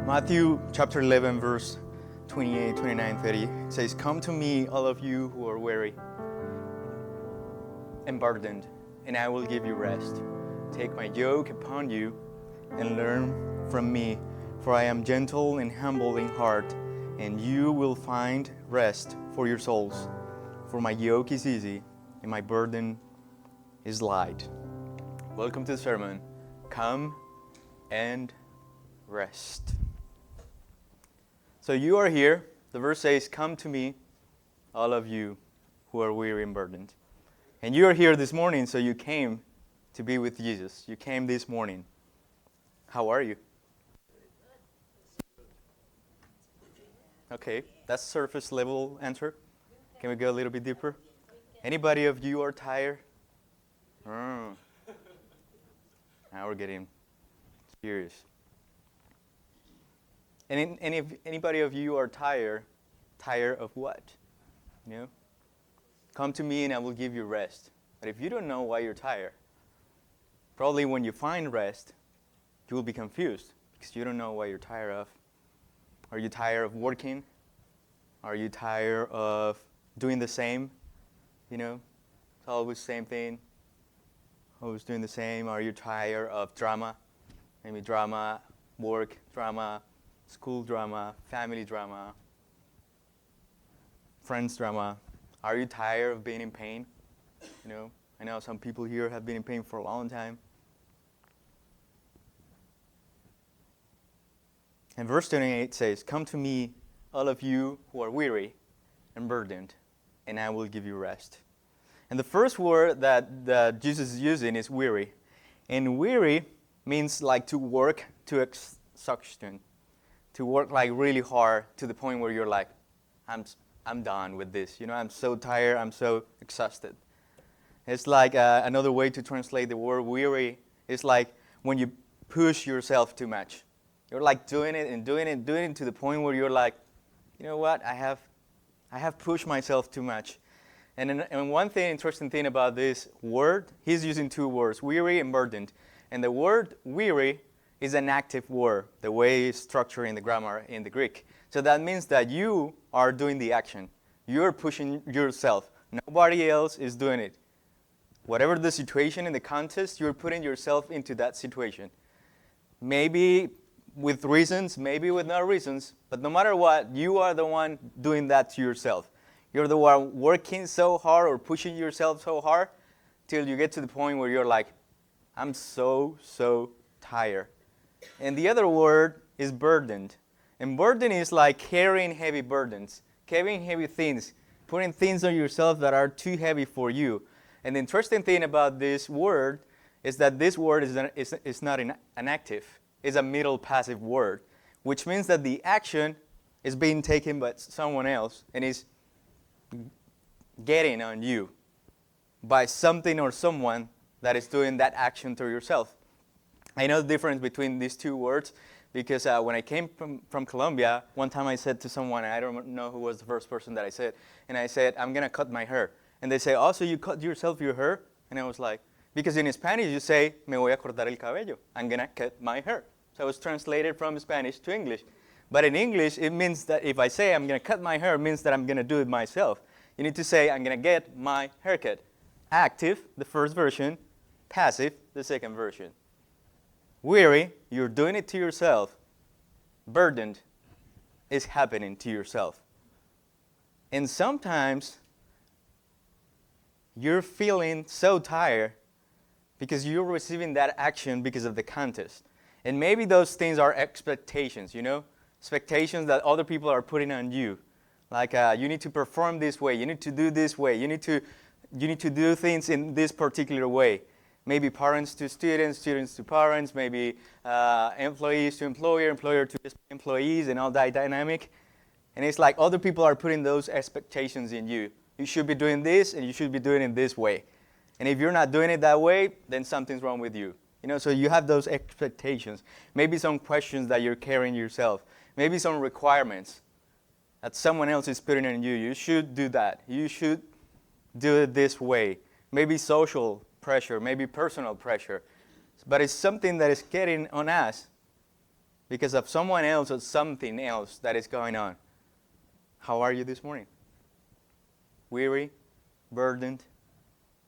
Matthew chapter 11, verse 28, 29, 30. It says, "Come to me, all of you who are weary and burdened, and I will give you rest. Take my yoke upon you and learn from me, for I am gentle and humble in heart, and you will find rest for your souls. For my yoke is easy and my burden is light." Welcome to the sermon. Come and rest. So you are here. The verse says, "Come to me, all of you who are weary and burdened." And you are here this morning, so you came to be with Jesus. You came this morning. How are you? Okay, that's surface level answer. Can we go a little bit deeper? Anybody of you are tired? Now we're getting serious. And if anybody of you are tired of what? Come to me and I will give you rest. But if you don't know why you're tired, probably when you find rest, you will be confused because you don't know what you're tired of. Are you tired of working? Are you tired of doing the same? It's always the same thing. Always doing the same. Are you tired of drama? Maybe drama, work drama, school drama, family drama, friends drama. Are you tired of being in pain? I know some people here have been in pain for a long time. And verse 28 says, "Come to me, all of you who are weary and burdened, and I will give you rest." And the first word that Jesus is using is weary. And weary means like to work to exhaustion. To work like really hard to the point where you're like, I'm done with this. I'm so tired, I'm so exhausted. It's like another way to translate the word weary is like when you push yourself too much. You're like doing it to the point where you're like, you know what, I have pushed myself too much. And one interesting thing about this word, he's using two words, weary and burdened. And the word weary is an active word, the way it's structured in the grammar in the Greek. So that means that you are doing the action. You're pushing yourself. Nobody else is doing it. Whatever the situation in the context, you're putting yourself into that situation. Maybe with reasons, maybe with no reasons, but no matter what, you are the one doing that to yourself. You're the one working so hard or pushing yourself so hard till you get to the point where you're like, I'm so tired. And the other word is burdened. And burden is like carrying heavy burdens, carrying heavy things, putting things on yourself that are too heavy for you. And the interesting thing about this word is that this word is not an active. It's a middle passive word, which means that the action is being taken by someone else and is getting on you by something or someone that is doing that action to yourself. I know the difference between these two words because when I came from Colombia, one time I said to someone, and I don't know who was the first person that I said, and I said, I'm going to cut my hair. And they say, oh, so you cut yourself your hair? And I was like, because in Spanish you say, me voy a cortar el cabello. I'm going to cut my hair. So it was translated from Spanish to English. But in English, it means that if I say I'm going to cut my hair, it means that I'm going to do it myself. You need to say, I'm going to get my haircut. Active, the first version. Passive, the second version. Weary, you're doing it to yourself. Burdened is happening to yourself. And sometimes you're feeling so tired because you're receiving that action because of the context. And maybe those things are expectations, expectations that other people are putting on you. Like you need to perform this way, you need to do this way, you need to do things in this particular way. Maybe parents to students, students to parents, maybe employees to employer, employer to employees, and all that dynamic. And it's like other people are putting those expectations in you. You should be doing this, and you should be doing it this way. And if you're not doing it that way, then something's wrong with you. So you have those expectations. Maybe some questions that you're carrying yourself. Maybe some requirements that someone else is putting on you. You should do that. You should do it this way. Maybe social pressure, maybe personal pressure. But it's something that is getting on us because of someone else or something else that is going on. How are you this morning? Weary? Burdened?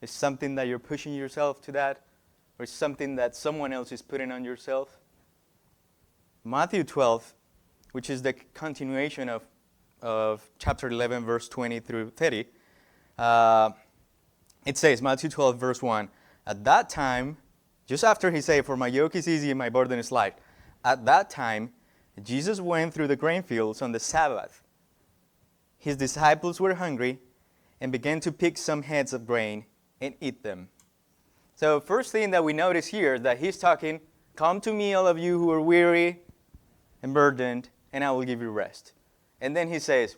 Is something that you're pushing yourself to that? Or is something that someone else is putting on yourself? Matthew 12, which is the continuation of chapter 11, verse 20 through 30, it says, Matthew 12, verse 1, at that time, just after he said, for my yoke is easy and my burden is light, at that time, Jesus went through the grain fields on the Sabbath. His disciples were hungry and began to pick some heads of grain and eat them. So first thing that we notice here, that he's talking, come to me, all of you who are weary and burdened, and I will give you rest. And then he says,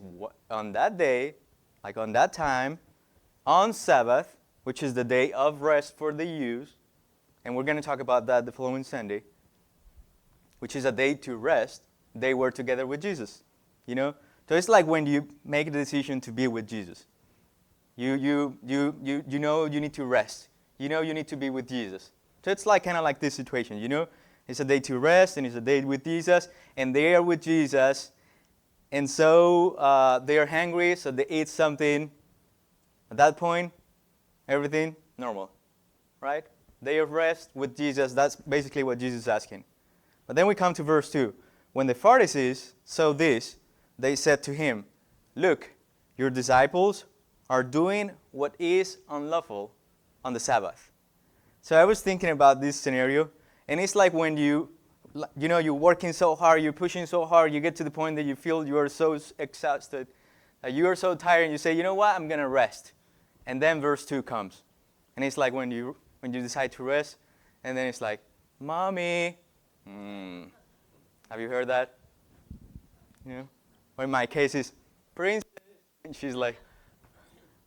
on that day, like on that time, on Sabbath, which is the day of rest for the Jews, and we're going to talk about that the following Sunday, which is a day to rest, they were together with Jesus. You know? So it's like when you make a decision to be with Jesus. You know you need to rest. You know you need to be with Jesus. So it's like kind of like this situation, you know? It's a day to rest, and it's a day with Jesus, and they are with Jesus, and so they are hungry, so they eat something. At that point, everything normal, right? Day of rest with Jesus, that's basically what Jesus is asking. But then we come to verse 2. When the Pharisees saw this, they said to him, look, your disciples are doing what is unlawful on the Sabbath. So I was thinking about this scenario, and it's like when you're working so hard, you're pushing so hard, you get to the point that you feel you are so exhausted, that you are so tired, and you say, you know what, I'm going to rest. And then verse 2 comes. And it's like when you decide to rest, and then it's like, Mommy. Have you heard that? You know? Or in my case, it's Princess. And she's like,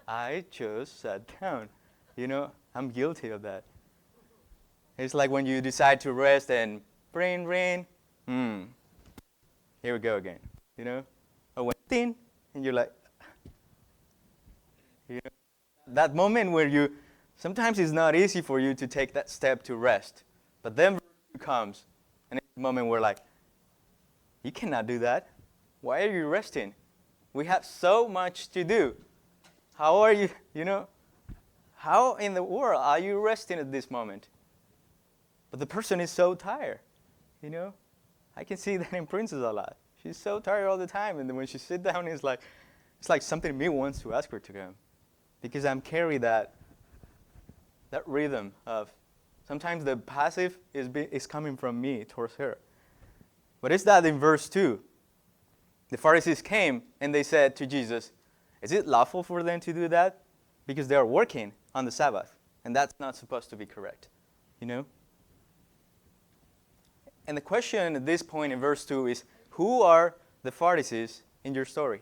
I just sat down. You know, I'm guilty of that. It's like when you decide to rest and ring. Here we go again. You know? Or when tin, and you're like, you know, that moment where sometimes it's not easy for you to take that step to rest. But then comes, and it's a moment where like, you cannot do that. Why are you resting? We have so much to do. How are you, how in the world are you resting at this moment? But the person is so tired, you know. I can see that in Princess a lot. She's so tired all the time, and then when she sits down, it's like something in me wants to ask her to come. Because I'm carrying that rhythm of, sometimes the passive is coming from me towards her. But it's that in verse 2. The Pharisees came and they said to Jesus, is it lawful for them to do that? Because they are working on the Sabbath. And that's not supposed to be correct. You know? And the question at this point in verse 2 is, who are the Pharisees in your story?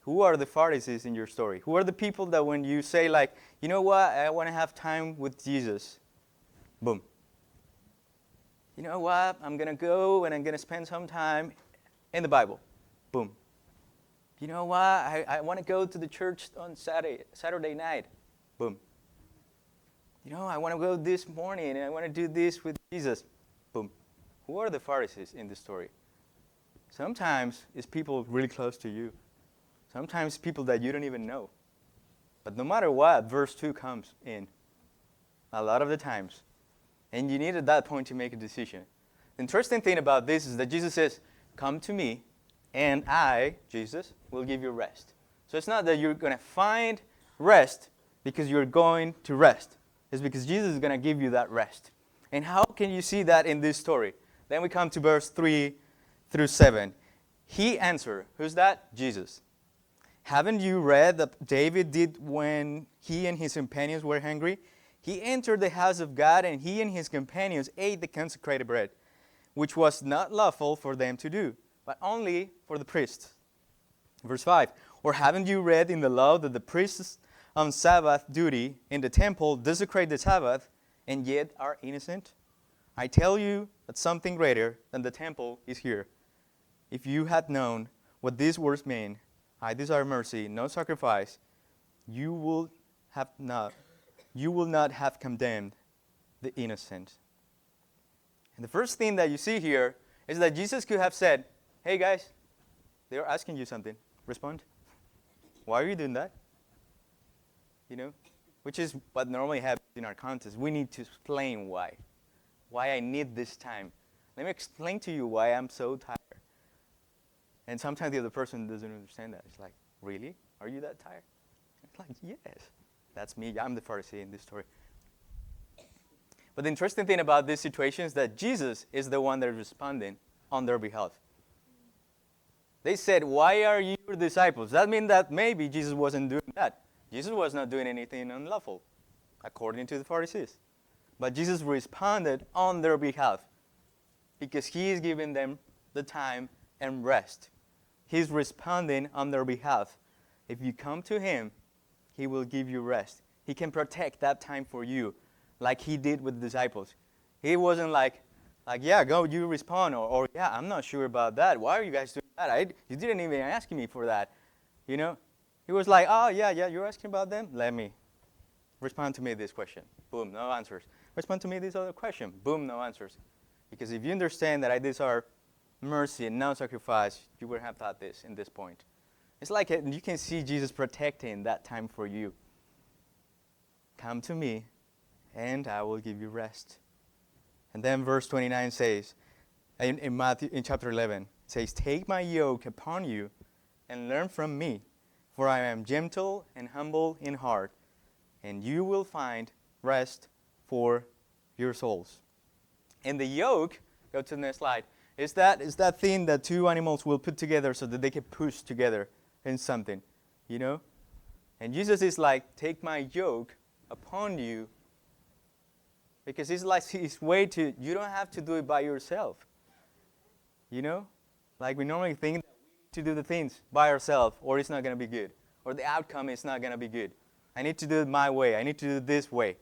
Who are the Pharisees in your story? Who are the people that when you say like, you know what, I want to have time with Jesus, boom. You know what, I'm going to go and I'm going to spend some time in the Bible, boom. You know what, I want to go to the church on Saturday night, boom. You know, I want to go this morning and I want to do this with Jesus, boom. Who are the Pharisees in this story? Sometimes it's people really close to you. Sometimes people that you don't even know. But no matter what, verse 2 comes in a lot of the times. And you need at that point to make a decision. The interesting thing about this is that Jesus says, come to me, and I, Jesus, will give you rest. So it's not that you're going to find rest because you're going to rest. It's because Jesus is going to give you that rest. And how can you see that in this story? Then we come to verse 3 through 7. He answered. Who's that? Jesus. Haven't you read that David did when he and his companions were hungry? He entered the house of God, and he and his companions ate the consecrated bread, which was not lawful for them to do, but only for the priests. Verse 5, or haven't you read in the law that the priests on Sabbath duty in the temple desecrate the Sabbath, and yet are innocent? I tell you that something greater than the temple is here. If you had known what these words mean, I desire mercy, no sacrifice, you will not have condemned the innocent. And the first thing that you see here is that Jesus could have said, hey guys, they're asking you something. Respond. Why are you doing that? You know, which is what normally happens in our context. We need to explain why I need this time. Let me explain to you why I'm so tired. And sometimes the other person doesn't understand that. It's like, really? Are you that tired? It's like, yes. That's me. I'm the Pharisee in this story. But the interesting thing about this situation is that Jesus is the one that is responding on their behalf. They said, why are you your disciples? That means that maybe Jesus wasn't doing that. Jesus was not doing anything unlawful, according to the Pharisees. But Jesus responded on their behalf because he is giving them the time and rest. He's responding on their behalf. If you come to him, he will give you rest. He can protect that time for you like he did with the disciples. He wasn't like, yeah, go, you respond, or yeah, I'm not sure about that. Why are you guys doing that? You didn't even ask me for that. You know? He was like, oh, yeah, you're asking about them? Let me. Respond to me this question. Boom, no answers. Respond to me this other question. Boom, no answers. Because if you understand that these are mercy and no sacrifice, you would have thought this in this point. It's like you can see Jesus protecting that time for you. Come to me, and I will give you rest. And then verse 29 says, in Matthew, in chapter 11, it says, take my yoke upon you and learn from me, for I am gentle and humble in heart, and you will find rest for your souls. And the yoke, go to the next slide, is that thing that two animals will put together so that they can push together in something, you know? And Jesus is like, take my yoke upon you, because it's like his way to, you don't have to do it by yourself, you know? Like we normally think that we need to do the things by ourselves or it's not going to be good, or the outcome is not going to be good. I need to do it my way. I need to do it this way.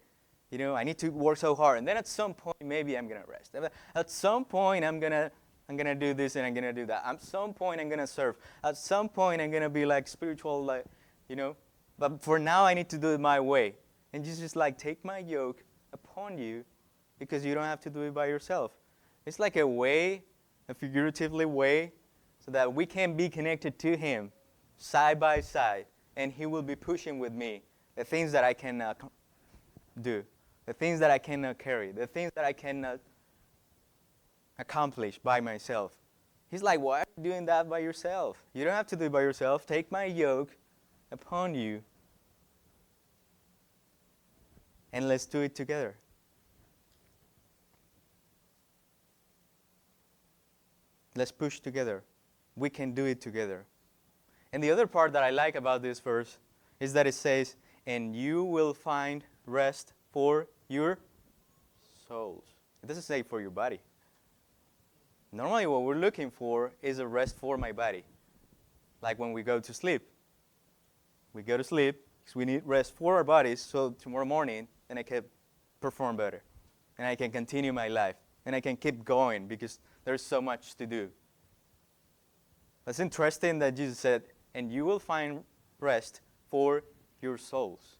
You know, I need to work so hard. And then at some point, maybe I'm going to rest. At some point, I'm going to do this and I'm going to do that. At some point, I'm going to serve. At some point, I'm going to be like spiritual, like, you know. But for now, I need to do it my way. And Jesus is like, take my yoke upon you because you don't have to do it by yourself. It's like a way, a figuratively way, so that we can be connected to him side by side. And he will be pushing with me the things that I cannot do, the things that I cannot carry, the things that I cannot accomplish by myself. He's like, why are you doing that by yourself? You don't have to do it by yourself. Take my yoke upon you, and let's do it together. Let's push together. We can do it together. And the other part that I like about this verse is that it says, and you will find rest for your souls. It doesn't say for your body. Normally what we're looking for is a rest for my body. Like when we go to sleep. We go to sleep because we need rest for our bodies, so tomorrow morning then I can perform better. And I can continue my life. And I can keep going because there's so much to do. It's interesting that Jesus said, and you will find rest for your souls.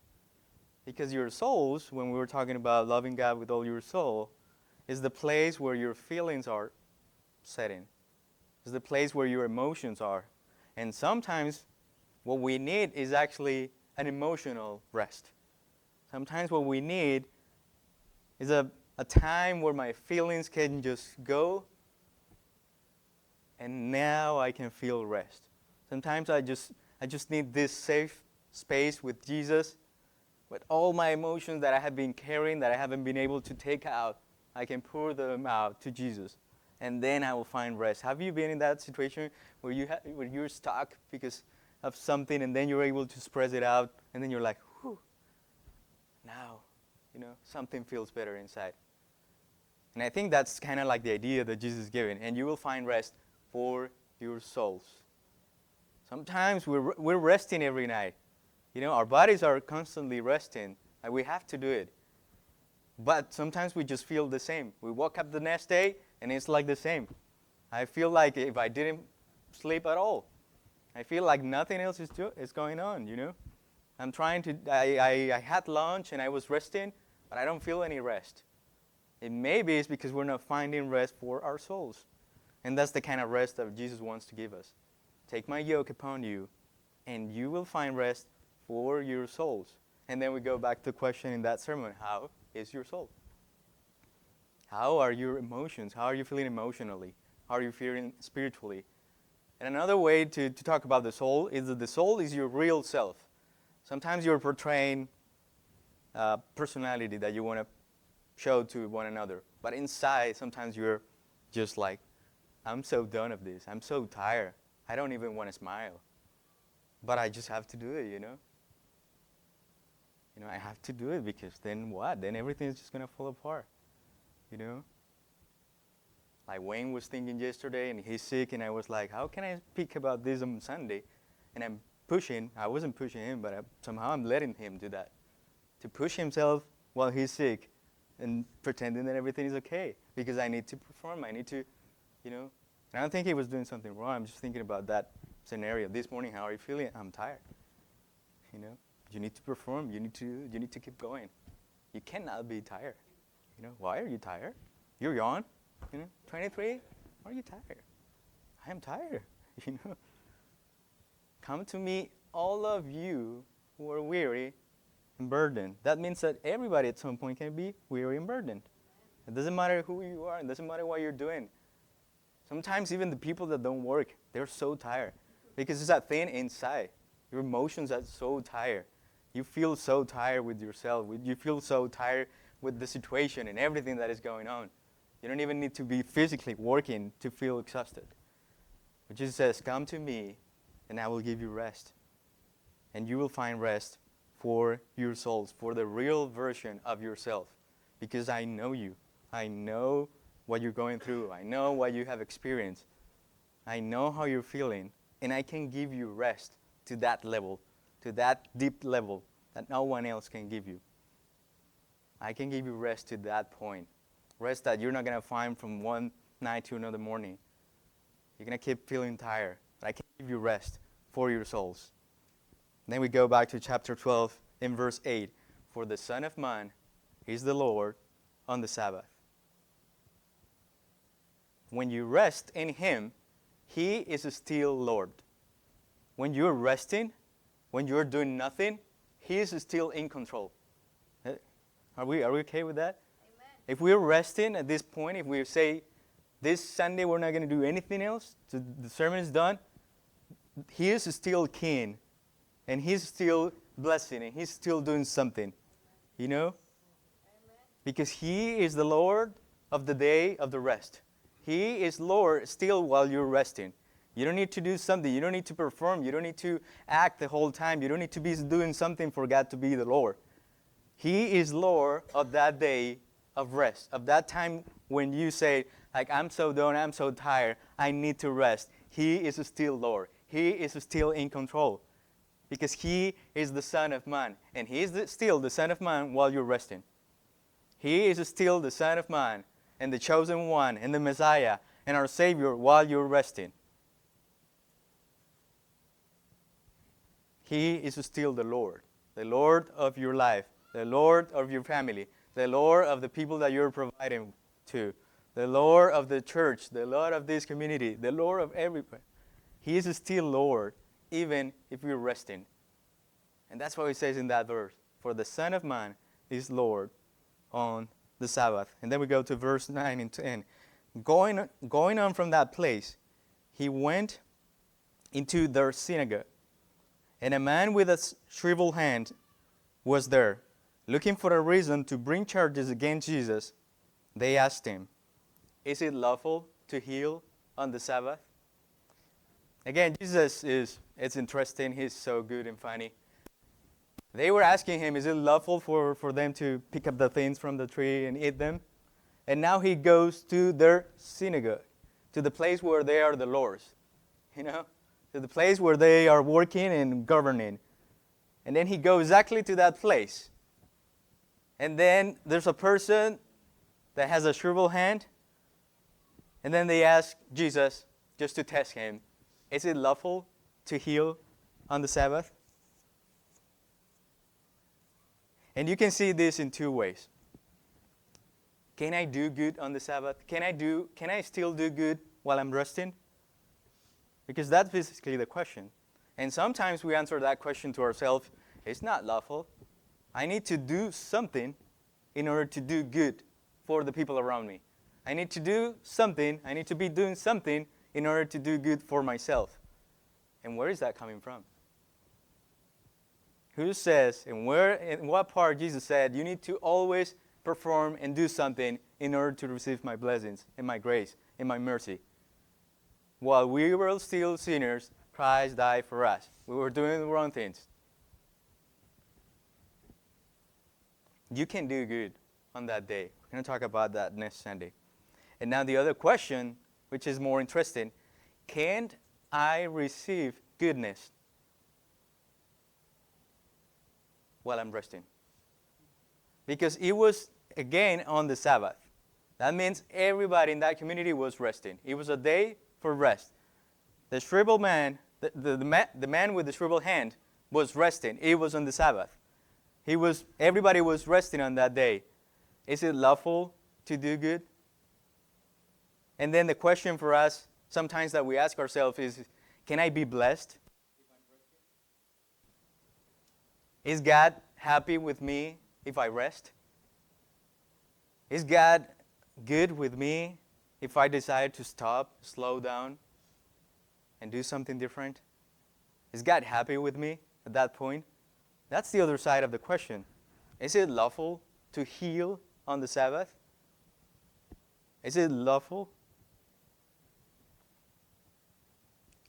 Because your souls, when we were talking about loving God with all your soul, is the place where your feelings are setting. It's the place where your emotions are. And sometimes what we need is actually an emotional rest. Sometimes what we need is a time where my feelings can just go, and now I can feel rest. Sometimes I just need this safe space with Jesus, with all my emotions that I have been carrying, that I haven't been able to take out. I can pour them out to Jesus, and then I will find rest. Have you been in that situation where you're stuck because of something, and then you're able to express it out, and then you're like, whew, now, something feels better inside. And I think that's kind of like the idea that Jesus is giving, and you will find rest for your souls. Sometimes we're resting every night. Our bodies are constantly resting, and we have to do it. But sometimes we just feel the same. We woke up the next day, and it's like the same. I feel like if I didn't sleep at all, I feel like nothing else is going on, I'm trying to, I had lunch, and I was resting, but I don't feel any rest. It maybe it's because we're not finding rest for our souls. And that's the kind of rest that Jesus wants to give us. Take my yoke upon you, and you will find rest for your souls. And then we go back to the question in that sermon, how is your soul? How are your emotions? How are you feeling emotionally? How are you feeling spiritually? And another way to talk about the soul is that the soul is your real self. Sometimes you're portraying a personality that you want to show to one another. But inside, sometimes you're just like, I'm so done of this. I'm so tired. I don't even want to smile. But I just have to do it, I have to do it because then what? Then everything's just going to fall apart, Like Wayne was thinking yesterday, and he's sick, and I was like, how can I speak about this on Sunday? And I wasn't pushing him, but somehow I'm letting him do that. To push himself while he's sick and pretending that everything is okay because I need to perform. I need to, And I don't think he was doing something wrong. I'm just thinking about that scenario. This morning, how are you feeling? I'm tired. You need to perform. You need to keep going. You cannot be tired. Why are you tired? You're young. 23. Why are you tired? I am tired. Come to me, all of you who are weary and burdened. That means that everybody at some point can be weary and burdened. It doesn't matter who you are. It doesn't matter what you're doing. Sometimes even the people that don't work, they're so tired because it's that thing inside. Your emotions are so tired. You feel so tired with yourself. You feel so tired with the situation and everything that is going on. You don't even need to be physically working to feel exhausted. But Jesus says, come to me and I will give you rest. And you will find rest for your souls, for the real version of yourself. Because I know you. I know what you're going through. I know what you have experienced. I know how you're feeling. And I can give you rest to that level, to that deep level that no one else can give you. I can give you rest to that point. Rest that you're not going to find from one night to another morning. You're going to keep feeling tired. But I can give you rest for your souls. Then we go back to chapter 12 in verse 8. For the Son of Man is the Lord on the Sabbath. When you rest in Him, He is still Lord. When you're resting, when you're doing nothing, He is still in control. Are we okay with that? Amen. If we're resting at this point, if we say, this Sunday we're not going to do anything else, so the sermon is done, He is still King. And He's still blessing, and He's still doing something. Amen. Because He is the Lord of the day of the rest. He is Lord still while you're resting. You don't need to do something. You don't need to perform. You don't need to act the whole time. You don't need to be doing something for God to be the Lord. He is Lord of that day of rest, of that time when you say, like, I'm so done, I'm so tired, I need to rest. He is still Lord. He is still in control because He is the Son of Man. And He is still the Son of Man while you're resting. He is still the Son of Man and the chosen one and the Messiah and our Savior while you're resting. He is still the Lord of your life, the Lord of your family, the Lord of the people that you're providing to, the Lord of the church, the Lord of this community, the Lord of everybody. He is still Lord, even if we're resting. And that's what He says in that verse. For the Son of Man is Lord on the Sabbath. And then we go to verse 9 and 10. Going on from that place, He went into their synagogue. And a man with a shriveled hand was there. Looking for a reason to bring charges against Jesus, they asked Him, is it lawful to heal on the Sabbath? Again, Jesus it's interesting. He's so good and funny. They were asking Him, is it lawful for them to pick up the things from the tree and eat them? And now He goes to their synagogue, to the place where they are the Lord's, to the place where they are working and governing. And then He goes exactly to that place. And then there's a person that has a shriveled hand. And then they ask Jesus, just to test Him, is it lawful to heal on the Sabbath? And you can see this in two ways. Can I do good on the Sabbath? Can I still do good while I'm resting? Because that's basically the question. And sometimes we answer that question to ourselves, it's not lawful. I need to do something in order to do good for the people around me. I need to do something, I need to be doing something in order to do good for myself. And where is that coming from? Who says, and where, in what part Jesus said, you need to always perform and do something in order to receive my blessings and my grace and my mercy? While we were still sinners, Christ died for us. We were doing the wrong things. You can do good on that day. We're going to talk about that next Sunday. And now the other question, which is more interesting, can I receive goodness while I'm resting? Because it was, again, on the Sabbath. That means everybody in that community was resting. It was a day for rest. The shriveled man, the man with the shriveled hand was resting. It was on the Sabbath. Everybody was resting on that day. Is it lawful to do good? And then the question for us, sometimes that we ask ourselves is, can I be blessed? Is God happy with me if I rest? Is God good with me if I decide to stop, slow down, and do something different? Is God happy with me at that point? That's the other side of the question. Is it lawful to heal on the Sabbath? Is it lawful?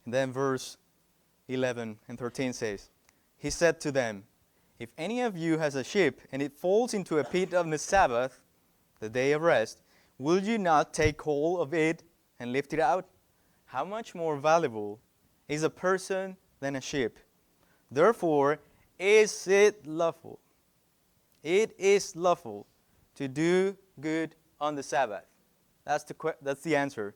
And then verse 11 and 13 says, He said to them, if any of you has a sheep and it falls into a pit on the Sabbath, the day of rest, will you not take hold of it and lift it out? How much more valuable is a person than a sheep? Therefore, is it lawful? It is lawful to do good on the Sabbath. That's the answer.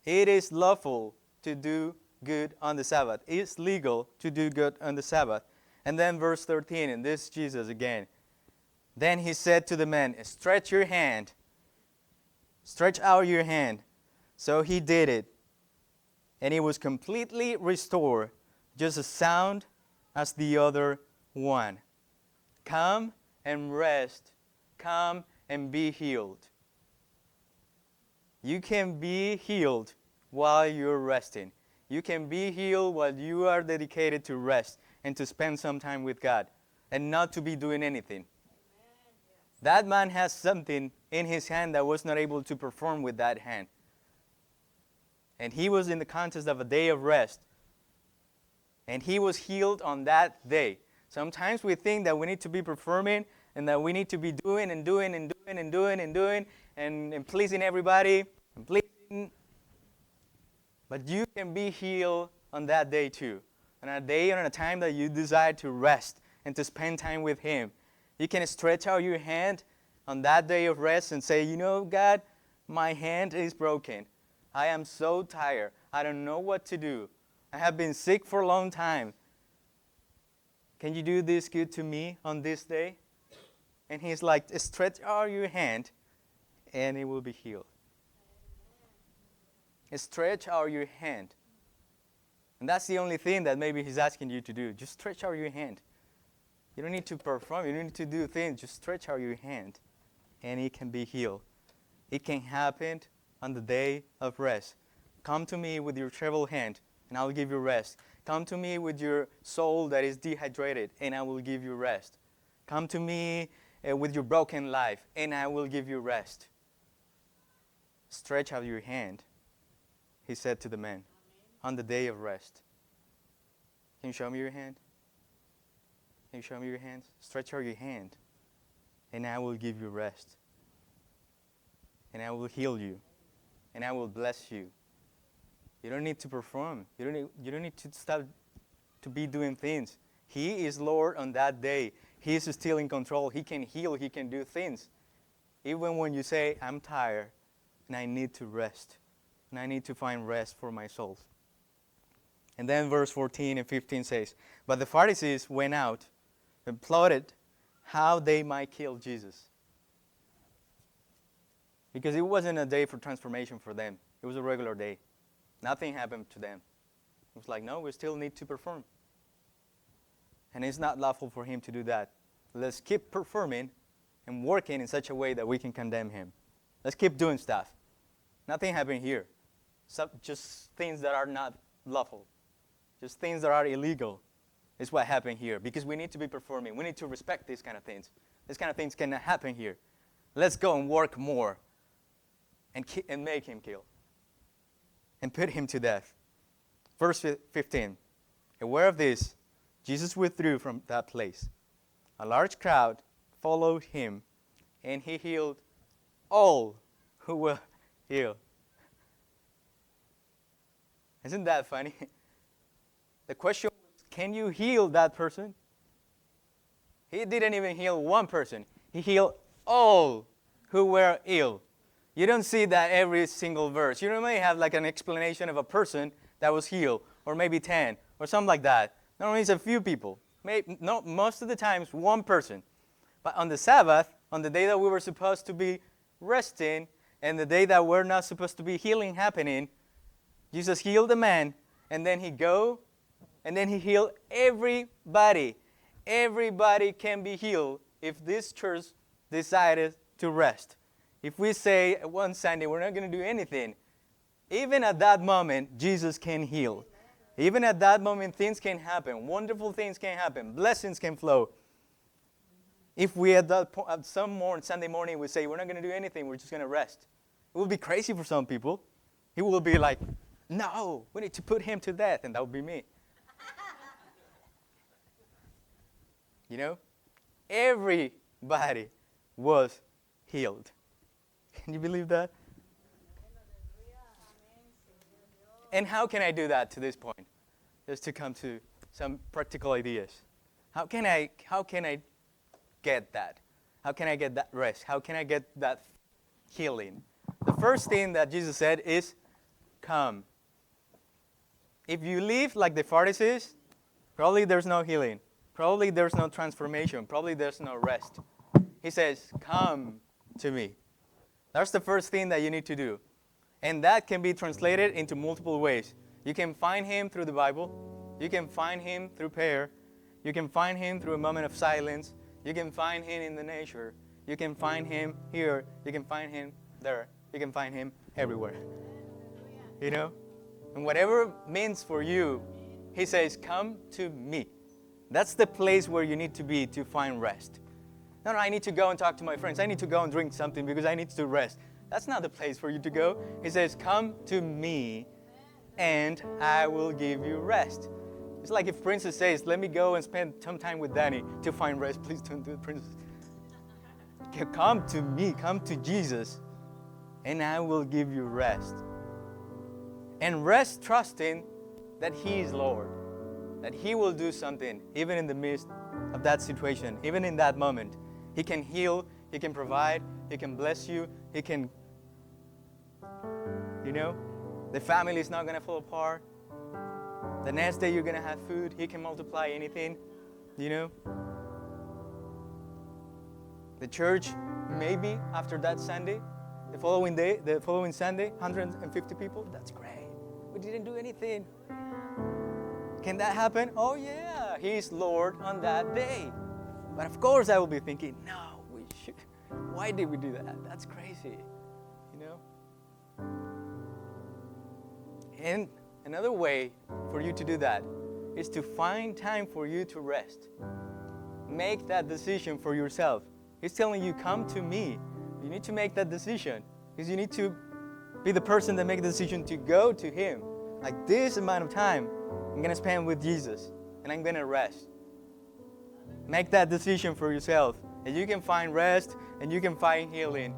It is lawful to do good on the Sabbath. It's legal to do good on the Sabbath. And then verse 13, and this is Jesus again. Then he said to the man, stretch your hand. Stretch out your hand. So he did it. And he was completely restored, just as sound as the other one. Come and rest. Come and be healed. You can be healed while you're resting. You can be healed while you are dedicated to rest and to spend some time with God and not to be doing anything. That man has something in his hand that was not able to perform with that hand. And he was in the context of a day of rest. And he was healed on that day. Sometimes we think that we need to be performing and that we need to be doing and doing and doing and doing and doing and pleasing everybody and pleasing. But you can be healed on that day too. On a day and on a time that you desire to rest and to spend time with Him. You can stretch out your hand on that day of rest and say, you know, God, my hand is broken. I am so tired. I don't know what to do. I have been sick for a long time. Can you do this good to me on this day? And He's like, stretch out your hand and it will be healed. Stretch out your hand. And that's the only thing that maybe He's asking you to do. Just stretch out your hand. You don't need to perform. You don't need to do things. Just stretch out your hand and it can be healed. It can happen on the day of rest. Come to me with your shriveled hand and I will give you rest. Come to me with your soul that is dehydrated and I will give you rest. Come to me with your broken life and I will give you rest. Stretch out your hand, He said to the man, on the day of rest. Can you show me your hand? Can you show me your hands? Stretch out your hand and I will give you rest. And I will heal you. And I will bless you. You don't need to perform. You don't need to stop to be doing things. He is Lord on that day. He is still in control. He can heal. He can do things. Even when you say, I'm tired and I need to rest. And I need to find rest for my soul. And then verse 14 and 15 says, but the Pharisees went out and plotted how they might kill Jesus. Because it wasn't a day for transformation for them. It was a regular day. Nothing happened to them. It was like, no, we still need to perform. And it's not lawful for him to do that. Let's keep performing and working in such a way that we can condemn him. Let's keep doing stuff. Nothing happened here. Just things that are not lawful. Just things that are illegal is what happened here. Because we need to be performing. We need to respect these kind of things. These kind of things cannot happen here. Let's go and work more and make him kill. And put him to death. Verse 15. Aware of this, Jesus withdrew from that place. A large crowd followed him, and he healed all who were ill. Isn't that funny? The question was, can you heal that person? He didn't even heal one person. He healed all who were ill. You don't see that every single verse. You may have like an explanation of a person that was healed, or maybe 10, or something like that. Normally it's a few people. Most of the times, one person. But on the Sabbath, on the day that we were supposed to be resting, and the day that we're not supposed to be healing happening, Jesus healed the man, and then he healed everybody. Everybody can be healed if this church decided to rest. If we say one Sunday we're not going to do anything, even at that moment, Jesus can heal. Even at that moment, things can happen. Wonderful things can happen. Blessings can flow. If we at some Sunday morning we say we're not going to do anything, we're just going to rest. It will be crazy for some people. He will be like, no, we need to put him to death, and that would be me. You know? Everybody was healed. Can you believe that? And how can I do that to this point? Just to come to some practical ideas. How can I get that? How can I get that rest? How can I get that healing? The first thing that Jesus said is, come. If you live like the Pharisees, probably there's no healing. Probably there's no transformation. Probably there's no rest. He says, come to me. That's the first thing that you need to do. And that can be translated into multiple ways. You can find him through the Bible. You can find him through prayer. You can find him through a moment of silence. You can find him in the nature. You can find him here. You can find him there. You can find him everywhere. You know? And whatever means for you, he says, come to me. That's the place where you need to be to find rest. No, I need to go and talk to my friends. I need to go and drink something because I need to rest. That's not the place for you to go. He says, come to me and I will give you rest. It's like if Princess says, let me go and spend some time with Danny to find rest. Please don't do it, Princess. Come to me, come to Jesus, and I will give you rest. And rest trusting that he is Lord, that he will do something even in the midst of that situation, even in that moment. He can heal, he can provide, he can bless you, he can, the family is not going to fall apart. The next day you're going to have food, he can multiply anything, The church, maybe after that Sunday, the following Sunday, 150 people, that's great. We didn't do anything. Can that happen? Oh yeah, he's Lord on that day. But of course I will be thinking, no, we should. Why did we do that? That's crazy, And another way for you to do that is to find time for you to rest. Make that decision for yourself. He's telling you, come to me. You need to make that decision because you need to be the person that makes the decision to go to him. Like this amount of time I'm going to spend with Jesus and I'm going to rest. Make that decision for yourself and you can find rest and you can find healing.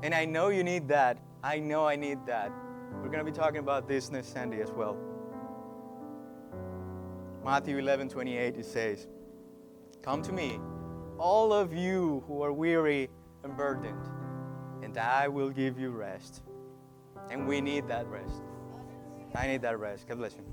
And I know you need that. I know I need that. We're going to be talking about this next Sunday as well. Matthew 11:28, it says, come to me, all of you who are weary and burdened, and I will give you rest. And we need that rest. I need that rest. God bless you.